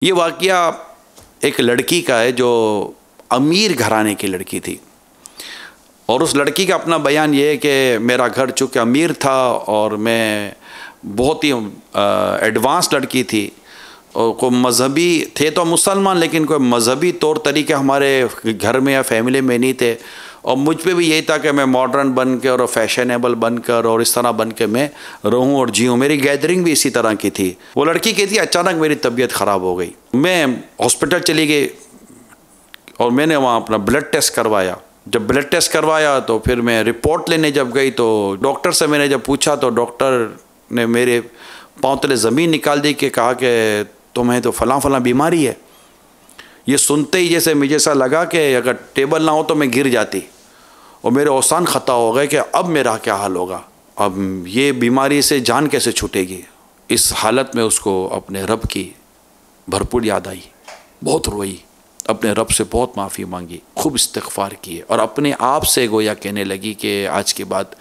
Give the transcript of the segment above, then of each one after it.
ये वाक़या एक लड़की का है जो अमीर घराने की लड़की थी, और उस लड़की का अपना बयान ये है कि मेरा घर चूँकि अमीर था और मैं बहुत ही एडवांस लड़की थी और कोई मज़हबी थे तो मुसलमान, लेकिन कोई मज़हबी तौर तरीके हमारे घर में या फैमिली में नहीं थे, और मुझ पे भी यही था कि मैं मॉडर्न बन के और फैशनेबल बनकर और इस तरह बन के मैं रहूं और जीऊँ। मेरी गैदरिंग भी इसी तरह की थी। वो लड़की कहती है अचानक मेरी तबीयत ख़राब हो गई, मैं हॉस्पिटल चली गई और मैंने वहाँ अपना ब्लड टेस्ट करवाया। जब ब्लड टेस्ट करवाया तो फिर मैं रिपोर्ट लेने जब गई तो डॉक्टर से मैंने जब पूछा तो डॉक्टर ने मेरे पाँव तले ज़मीन निकाल दी कि कहा कि तुम्हें तो फ़लाँ फ़लाँ बीमारी है। ये सुनते ही जैसे मुझे ऐसा लगा कि अगर टेबल ना हो तो मैं गिर जाती, और मेरे औसान ख़ता हो गए कि अब मेरा क्या हाल होगा, अब ये बीमारी से जान कैसे छूटेगी। इस हालत में उसको अपने रब की भरपूर याद आई, बहुत रोई, अपने रब से बहुत माफ़ी मांगी, खूब इस्तिग़फ़ार किए और अपने आप से गोया कहने लगी कि आज के बाद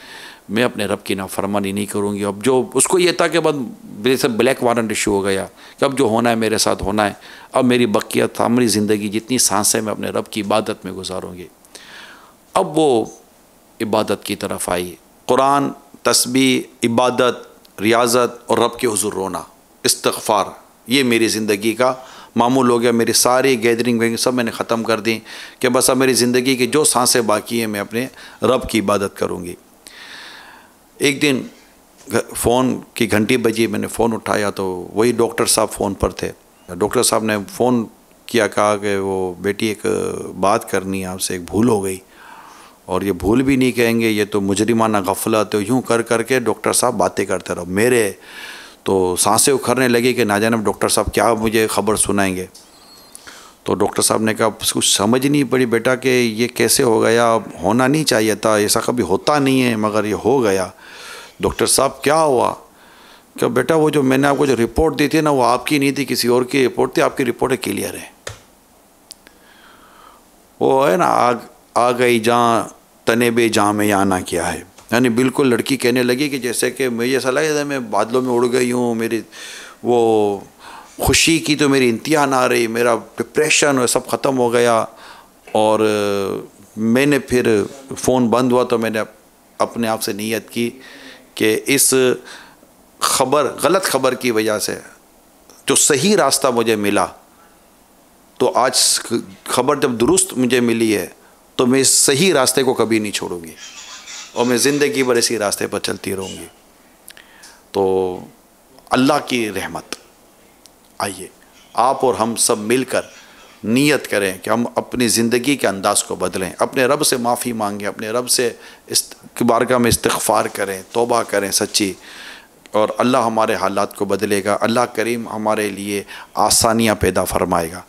मैं अपने रब की नाफरमानी नहीं करूँगी। अब जो उसको ये था कि बाद मेरे से ब्लैक वारंट इशू हो गया कि अब जो होना है मेरे साथ होना है, अब मेरी बकियत हमारी ज़िंदगी जितनी सांसें मैं अपने रब की इबादत में गुजारूँगी। अब वो इबादत की तरफ आई, कुरान, तस्बीह, इबादत, रियाज़त और रब के हुज़ूर रोना, इस्तिग़फ़ार, ये मेरी ज़िंदगी का मामूल हो गया। मेरी सारी गैदरिंग सब मैंने ख़त्म कर दी कि बस अब मेरी ज़िंदगी की जो सांसें बाकी हैं मैं अपने रब की इबादत करूँगी। एक दिन फ़ोन की घंटी बजी, मैंने फ़ोन उठाया तो वही डॉक्टर साहब फ़ोन पर थे। डॉक्टर साहब ने फ़ोन किया, कहा कि वो बेटी एक बात करनी है आपसे, एक भूल हो गई, और ये भूल भी नहीं कहेंगे, ये तो मुजरिमाना गफलत। तो यूँ कर करके डॉक्टर साहब बातें करते रहो। मेरे तो सांसें उखड़ने लगी कि ना जाने डॉक्टर साहब क्या मुझे ख़बर सुनाएंगे। तो डॉक्टर साहब ने कहा कुछ समझ नहीं पड़ी बेटा कि ये कैसे हो गया, होना नहीं चाहिए था, ऐसा कभी होता नहीं है मगर ये हो गया। डॉक्टर साहब क्या हुआ? क्या बेटा वो जो मैंने आपको जो रिपोर्ट दी थी ना वो आपकी नहीं थी, किसी और की रिपोर्ट थी, आपकी रिपोर्टें क्लियर है। वो है ना आ गई जहाँ तने बे जहाँ में आना क्या है, यानी बिल्कुल लड़की कहने लगी कि जैसे कि मुझे ऐसा लगा मैं बादलों में उड़ गई हूँ, मेरी वो खुशी की तो मेरी इंतहा ना रही, मेरा डिप्रेशन सब ख़त्म हो गया। और मैंने फिर फ़ोन बंद हुआ तो मैंने अपने आप से नीयत की कि इस गलत ख़बर की वजह से जो सही रास्ता मुझे मिला, तो आज ख़बर जब दुरुस्त मुझे मिली है तो मैं इस सही रास्ते को कभी नहीं छोड़ूंगी और मैं ज़िंदगी भर इसी रास्ते पर चलती रहूँगी। तो अल्लाह की रहमत, आइए आप और हम सब मिलकर नीयत करें कि हम अपनी ज़िंदगी के अंदाज़ को बदलें, अपने रब से माफ़ी मांगें, अपने रब से इस बारगाह में इस्तिग़फ़ार करें, तौबा करें सच्ची, और अल्लाह हमारे हालात को बदलेगा। अल्लाह करीम हमारे लिए आसानियाँ पैदा फरमाएगा।